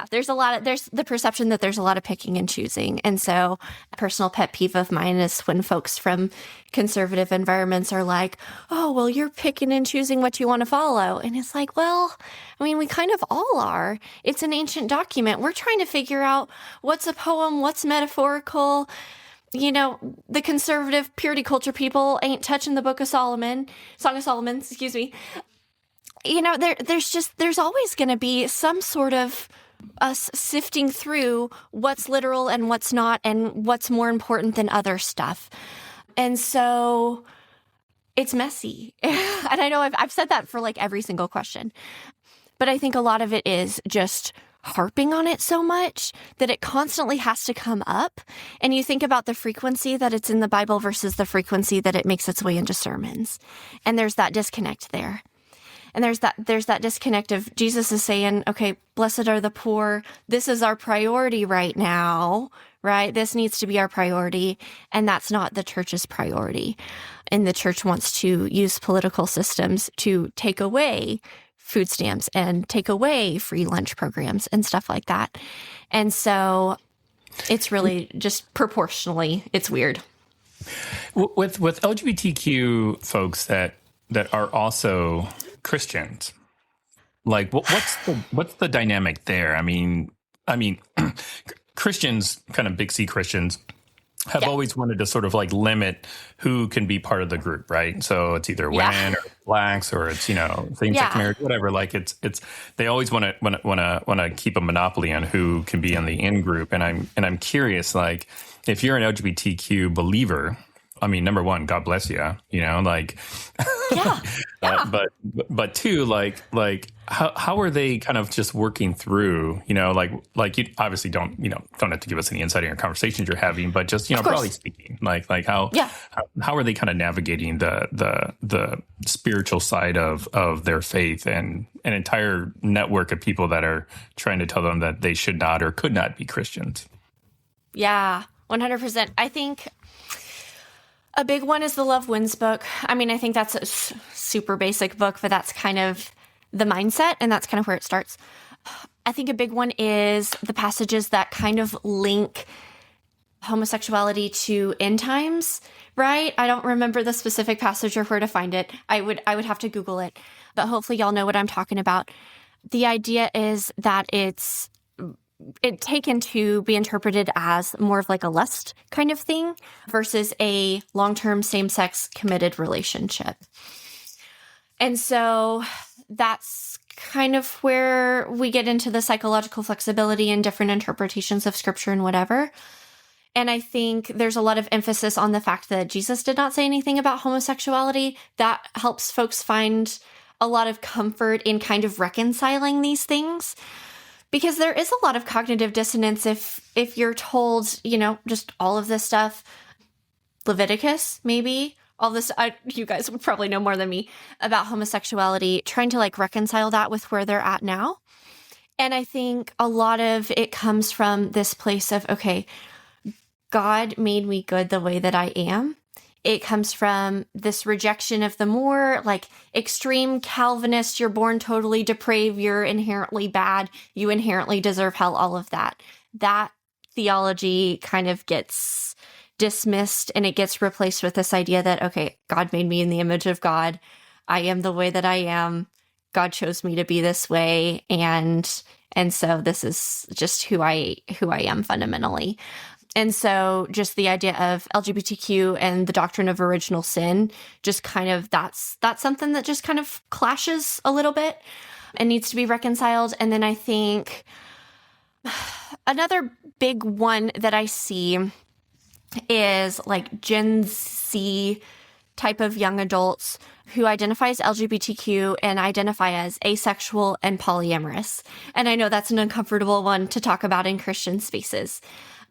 Speaker 3: there's the perception that there's a lot of picking and choosing. And so a personal pet peeve of mine is when folks from conservative environments are like, oh, well, you're picking and choosing what you want to follow. And it's well, I mean, we kind of all are. It's an ancient document. We're trying to figure out what's a poem, what's metaphorical. The conservative purity culture people ain't touching the Song of Solomon, excuse me. There's always going to be some sort of us sifting through what's literal and what's not, and what's more important than other stuff. And so it's messy. And I know I've said that for every single question, but I think a lot of it is just harping on it so much that it constantly has to come up. And you think about the frequency that it's in the Bible versus the frequency that it makes its way into sermons. And there's that disconnect there. And there's that disconnect of Jesus is saying, okay, blessed are the poor. This is our priority right now, right? This needs to be our priority. And that's not the church's priority. And the church wants to use political systems to take away food stamps and take away free lunch programs and stuff like that. And so it's really just proportionally, it's weird.
Speaker 4: With LGBTQ folks that are also Christians, like what's the dynamic there? I mean, Christians, kind of big C Christians, have always wanted to sort of like limit who can be part of the group, right? So it's either women or blacks or it's, same-sex marriage, whatever. Like it's they always want to keep a monopoly on who can be on the in group. And I'm curious, like if you're an LGBTQ believer, I mean, number one, God bless you, like, but two, like how are they kind of just working through, like you obviously don't have to give us any insight in your conversations you're having, but just, broadly speaking, like how are they kind of navigating the spiritual side of their faith and an entire network of people that are trying to tell them that they should not or could not be Christians?
Speaker 3: Yeah, 100%. I think a big one is the Love Wins book. I mean, I think that's a super basic book, but that's kind of the mindset, and that's kind of where it starts. I think a big one is the passages that kind of link homosexuality to end times, right? I don't remember the specific passage or where to find it. I would have to Google it, but hopefully y'all know what I'm talking about. The idea is that it's taken to be interpreted as more of like a lust kind of thing versus a long-term same-sex committed relationship. And so that's kind of where we get into the psychological flexibility and different interpretations of scripture and whatever. And I think there's a lot of emphasis on the fact that Jesus did not say anything about homosexuality. That helps folks find a lot of comfort in kind of reconciling these things. Because there is a lot of cognitive dissonance if you're told, just all of this stuff, Leviticus, maybe, all this, you guys would probably know more than me about homosexuality, trying to like reconcile that with where they're at now. And I think a lot of it comes from this place of, okay, God made me good the way that I am. It comes from this rejection of the more like extreme Calvinist, you're born totally depraved, you're inherently bad, you inherently deserve hell, all of that. That theology kind of gets dismissed and it gets replaced with this idea that, okay, God made me in the image of God. I am the way that I am. God chose me to be this way. And so this is just who I am fundamentally. And so just the idea of LGBTQ and the doctrine of original sin, just kind of that's something that just kind of clashes a little bit and needs to be reconciled. And then I think another big one that I see is like Gen Z type of young adults who identify as LGBTQ and identify as asexual and polyamorous. And I know that's an uncomfortable one to talk about in Christian spaces.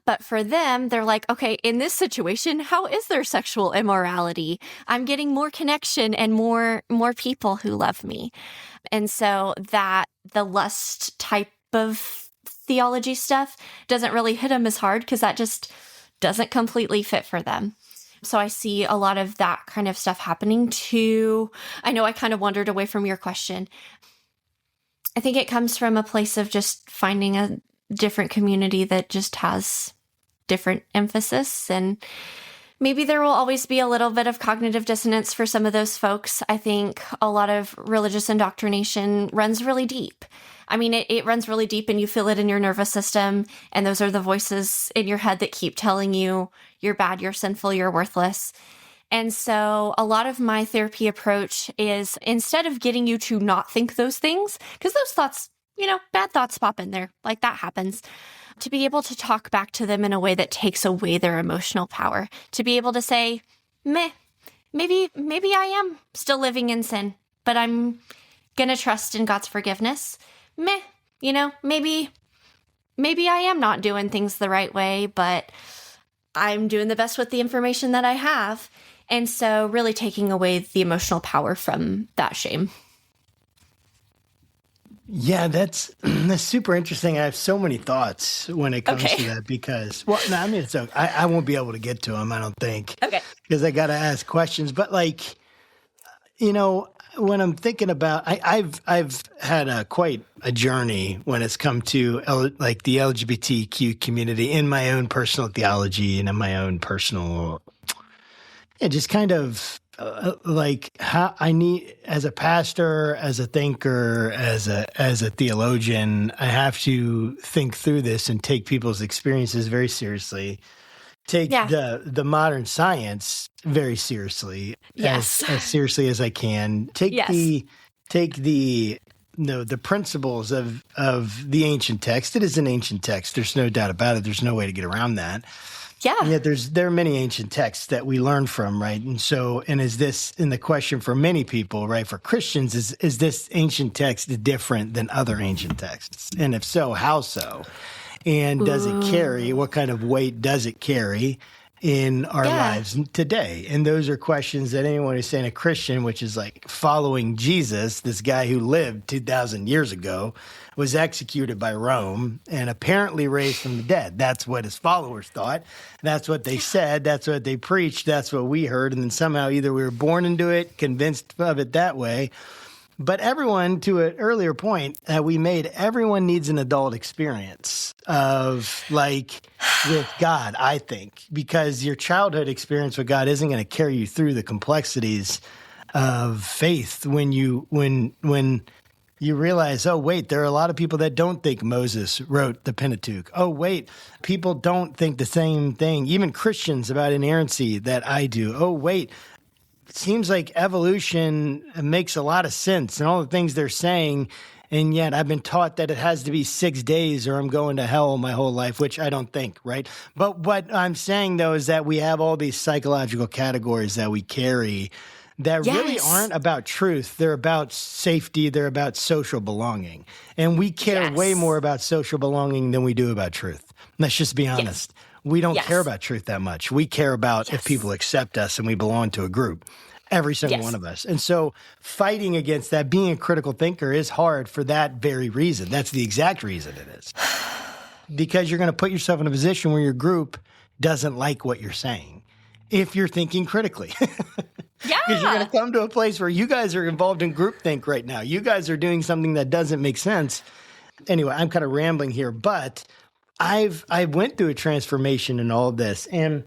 Speaker 3: But for them, they're like, okay, in this situation, how is there sexual immorality? I'm getting more connection and more people who love me. And so that the lust type of theology stuff doesn't really hit them as hard because that just doesn't completely fit for them. So I see a lot of that kind of stuff happening too. I know I kind of wandered away from your question. I think it comes from a place of just finding a different community that just has different emphasis, and maybe there will always be a little bit of cognitive dissonance for some of those folks. I think a lot of religious indoctrination runs really deep. I mean, it runs really deep and you feel it in your nervous system, and those are the voices in your head that keep telling you you're bad, you're sinful, you're worthless. And so a lot of my therapy approach is, instead of getting you to not think those things, because those thoughts, bad thoughts pop in there, like that happens, to be able to talk back to them in a way that takes away their emotional power, to be able to say, maybe I am still living in sin, but I'm going to trust in God's forgiveness. Maybe I am not doing things the right way, but I'm doing the best with the information that I have. And so really taking away the emotional power from that shame.
Speaker 5: Yeah, that's super interesting. I have so many thoughts when it comes to that because, it's okay. I won't be able to get to them, I don't think. Okay. Because I got to ask questions. But when I'm thinking about, I've had quite a journey when it's come to like the LGBTQ community in my own personal theology and in my own personal, just kind of like how I need, as a pastor, as a thinker, as a theologian, I have to think through this and take people's experiences very seriously. Take the modern science very seriously, as seriously as I can. Take the principles of the ancient text. It is an ancient text. There's no doubt about it. There's no way to get around that.
Speaker 3: Yeah.
Speaker 5: And yet there are many ancient texts that we learn from, right? And so, and is this, in the question for many people, right, for Christians, is this ancient text different than other ancient texts? And if so, how so? And does it carry, what kind of weight does it carry in our lives today? And those are questions that anyone who's saying a Christian, which is like following Jesus, this guy who lived 2,000 years ago, was executed by Rome and apparently raised from the dead. That's what his followers thought. That's what they said. That's what they preached. That's what we heard. And then somehow either we were born into it, convinced of it that way. But everyone, to an earlier point that we made, everyone needs an adult experience of like with God, I think, because your childhood experience with God isn't going to carry you through the complexities of faith when you realize, oh, wait, there are a lot of people that don't think Moses wrote the Pentateuch. Oh, wait, people don't think the same thing, even Christians, about inerrancy that I do. Oh, wait. It seems like evolution makes a lot of sense and all the things they're saying, and yet I've been taught that it has to be 6 days or I'm going to hell my whole life, which I don't think, right? But what I'm saying, though, is that we have all these psychological categories that we carry that really aren't about truth. They're about safety. They're about social belonging. And we care way more about social belonging than we do about truth. Let's just be honest. We don't care about truth that much. We care about if people accept us and we belong to a group, every single one of us. And so fighting against that, being a critical thinker, is hard for that very reason. That's the exact reason it is. Because you're going to put yourself in a position where your group doesn't like what you're saying if you're thinking critically. Because you're going to come to a place where you guys are involved in groupthink right now. You guys are doing something that doesn't make sense. Anyway, I'm kind of rambling here, but I went through a transformation in all of this, and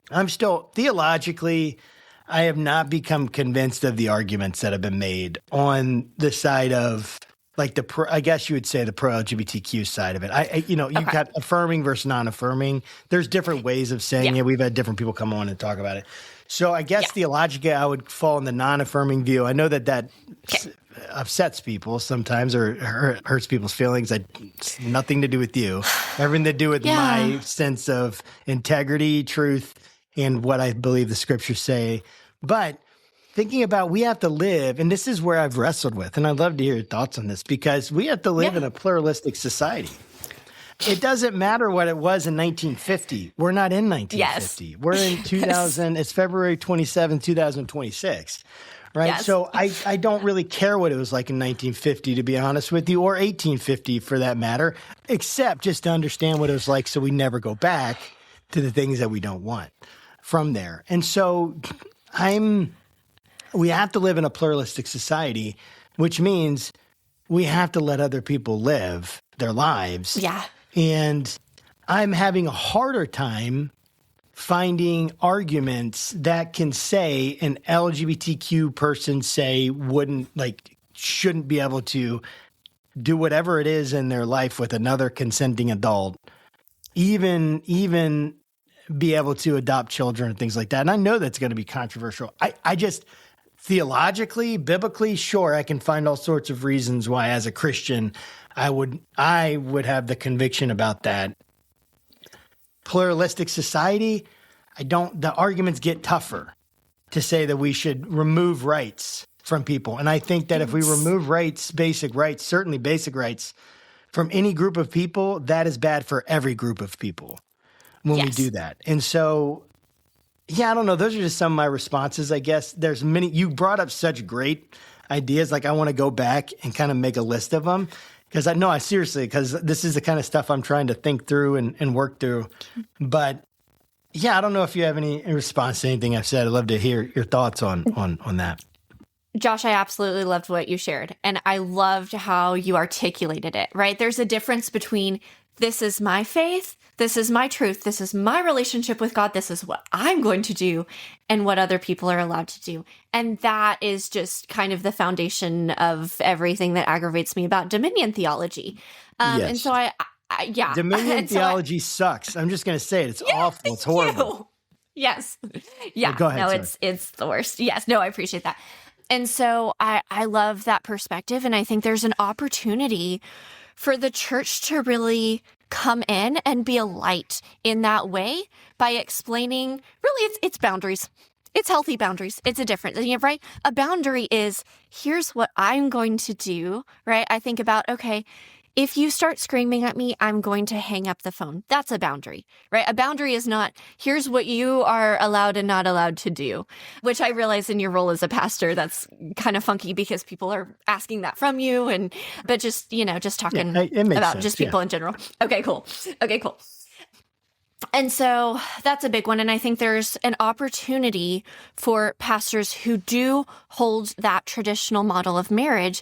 Speaker 5: I'm still theologically, I have not become convinced of the arguments that have been made on the side of like I guess you would say the pro-LGBTQ side of it. You've got affirming versus non-affirming. There's different ways of saying it. We've had different people come on and talk about it. So I guess theologically, I would fall in the non-affirming view. I know that upsets people sometimes or hurts people's feelings. It's nothing to do with you. Everything to do with my sense of integrity, truth, and what I believe the scriptures say. But thinking about, we have to live, and this is where I've wrestled with, and I'd love to hear your thoughts on this, because we have to live in a pluralistic society. It doesn't matter what it was in 1950. We're not in 1950. Yes. We're in 2000. It's February 27, 2026. Right. Yes. So I don't really care what it was like in 1950, to be honest with you, or 1850 for that matter, except just to understand what it was like so we never go back to the things that we don't want from there. And so we have to live in a pluralistic society, which means we have to let other people live their lives. Yeah. And I'm having a harder time finding arguments that can say an LGBTQ person shouldn't be able to do whatever it is in their life with another consenting adult, even be able to adopt children and things like that. And I know that's going to be controversial. I just theologically, biblically, sure, I can find all sorts of reasons why as a Christian I would have the conviction about that. Pluralistic society, the arguments get tougher to say that we should remove rights from people. And I think that if we remove basic rights, certainly basic rights from any group of people, that is bad for every group of people when we do that. And so, I don't know. Those are just some of my responses, I guess. There's many. You brought up such great ideas. Like I want to go back and kind of make a list of them. Because seriously, because this is the kind of stuff I'm trying to think through and work through. But I don't know if you have any response to anything I've said. I'd love to hear your thoughts on that.
Speaker 3: Josh, I absolutely loved what you shared. And I loved how you articulated it, right? There's a difference between this is my faith, this is my truth, this is my relationship with God, this is what I'm going to do, and what other people are allowed to do. And that is just kind of the foundation of everything that aggravates me about dominion theology.
Speaker 5: Yes.
Speaker 3: And so yeah.
Speaker 5: Dominion
Speaker 3: And so
Speaker 5: theology sucks. I'm just going to say it. It's awful. It's horrible.
Speaker 3: Yes. Yeah.
Speaker 5: Go ahead,
Speaker 3: no,
Speaker 5: sorry.
Speaker 3: it's the worst. Yes. No, I appreciate that. And so I love that perspective. And I think there's an opportunity for the church to really come in and be a light in that way by explaining, really, it's boundaries. It's healthy boundaries. It's a difference, right? A boundary is, here's what I'm going to do, right? I think about, okay, if you start screaming at me, I'm going to hang up the phone. That's a boundary, right? A boundary is not, here's what you are allowed and not allowed to do, which I realize in your role as a pastor, that's kind of funky because people are asking that from you. But just talking about
Speaker 5: sense,
Speaker 3: just people in general. Okay, cool. And so that's a big one. And I think there's an opportunity for pastors who do hold that traditional model of marriage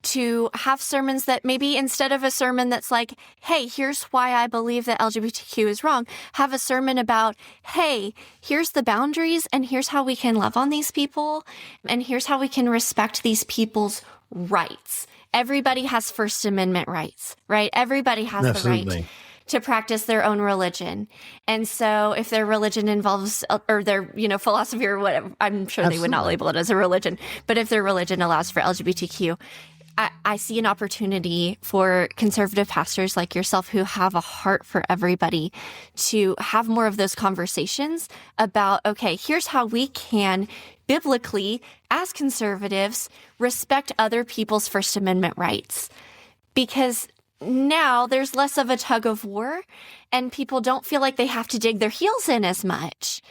Speaker 3: to have sermons that maybe instead of a sermon that's like, hey, here's why I believe that LGBTQ is wrong, have a sermon about, hey, here's the boundaries and here's how we can love on these people and here's how we can respect these people's rights. Everybody has First Amendment rights, right? Everybody has the right to practice their own religion. And so if their religion involves, or their, philosophy or whatever, I'm sure they would not label it as a religion, but if their religion allows for LGBTQ, I see an opportunity for conservative pastors like yourself who have a heart for everybody to have more of those conversations about, okay, here's how we can biblically, as conservatives, respect other people's First Amendment rights. Because now there's less of a tug of war and people don't feel like they have to dig their heels in as much.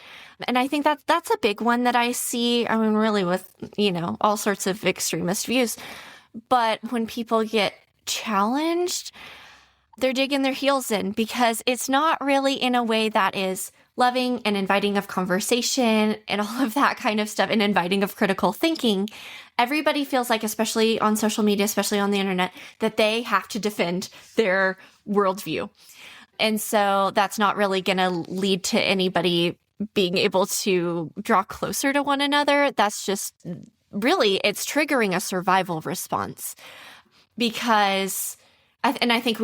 Speaker 3: And I think that's a big one that I see, really with, all sorts of extremist views. But when people get challenged, they're digging their heels in because it's not really in a way that is loving and inviting of conversation and all of that kind of stuff and inviting of critical thinking. Everybody feels like, especially on social media, especially on the internet, that they have to defend their worldview. And so that's not really going to lead to anybody being able to draw closer to one another. That's just really, it's triggering a survival response because, I think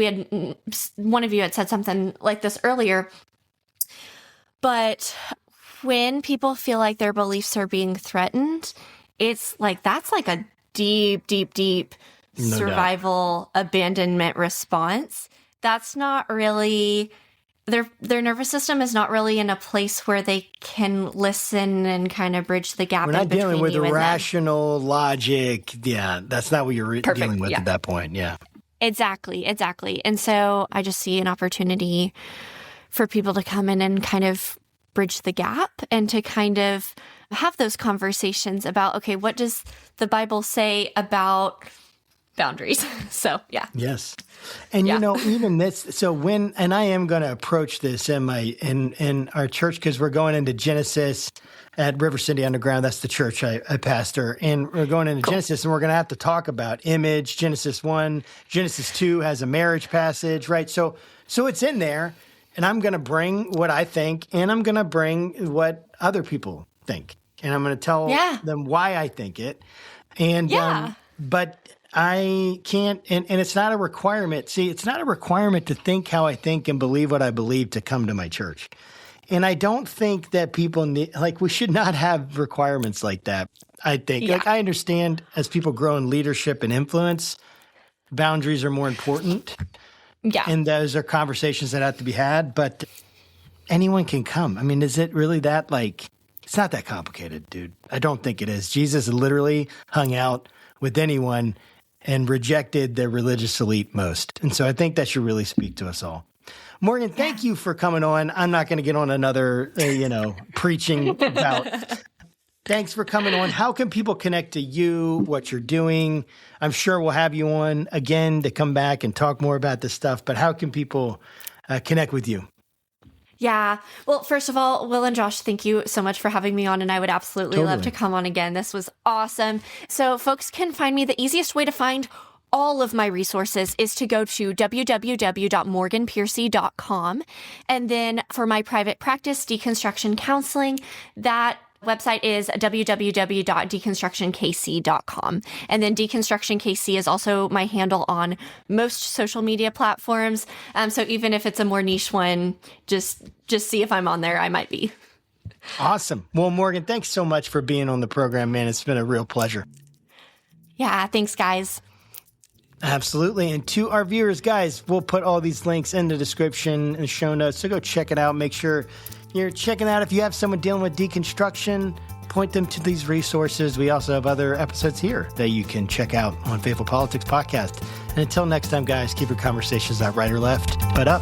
Speaker 3: one of you had said something like this earlier, but when people feel like their beliefs are being threatened, it's like, that's like a deep, deep, deep survival abandonment response. That's not really... Their nervous system is not really in a place where they can listen and kind of bridge the gap.
Speaker 5: We're not dealing with rational logic. Yeah, that's not what you're dealing with at that point. Yeah.
Speaker 3: Exactly. And so I just see an opportunity for people to come in and kind of bridge the gap and to kind of have those conversations about, okay, what does the Bible say about boundaries? So, yeah.
Speaker 5: Yes. And, even this, so and I am going to approach this in our church because we're going into Genesis at River City Underground. That's the church I pastor. And we're going into Genesis and we're going to have to talk about image. Genesis 1, Genesis 2 has a marriage passage, right? So it's in there and I'm going to bring what I think and I'm going to bring what other people think. And I'm going to tell them why I think it. And, but I can't, and it's not a requirement. See, it's not a requirement to think how I think and believe what I believe to come to my church. And I don't think that people need, we should not have requirements like that. I think, I understand as people grow in leadership and influence, boundaries are more important. Yeah. And those are conversations that have to be had, but anyone can come. Is it really that, it's not that complicated, dude. I don't think it is. Jesus literally hung out with anyone and rejected the religious elite most. And so I think that should really speak to us all. Morgan, thank you for coming on. I'm not going to get on another, preaching bout. Thanks for coming on. How can people connect to you, what you're doing? I'm sure we'll have you on again to come back and talk more about this stuff, but how can people connect with you?
Speaker 3: Yeah. Well, first of all, Will and Josh, thank you so much for having me on, and I would absolutely love to come on again. This was awesome. So folks can find me. The easiest way to find all of my resources is to go to www.morganpiercy.com. And then for my private practice, Deconstruction Counseling, that website is www.deconstructionkc.com. And then Deconstruction KC is also my handle on most social media platforms. So even if it's a more niche one, just see if I'm on there. I might be.
Speaker 5: Awesome. Well, Morgan, thanks so much for being on the program, man. It's been a real pleasure.
Speaker 3: Yeah, thanks, guys.
Speaker 5: Absolutely. And to our viewers, guys, we'll put all these links in the description and show notes. So go check it out. Make sure you're checking out. If you have someone dealing with deconstruction, point them to these resources. We also have other episodes here that you can check out on Faithful Politics Podcast. And until next time, guys, keep your conversations not right or left, but up.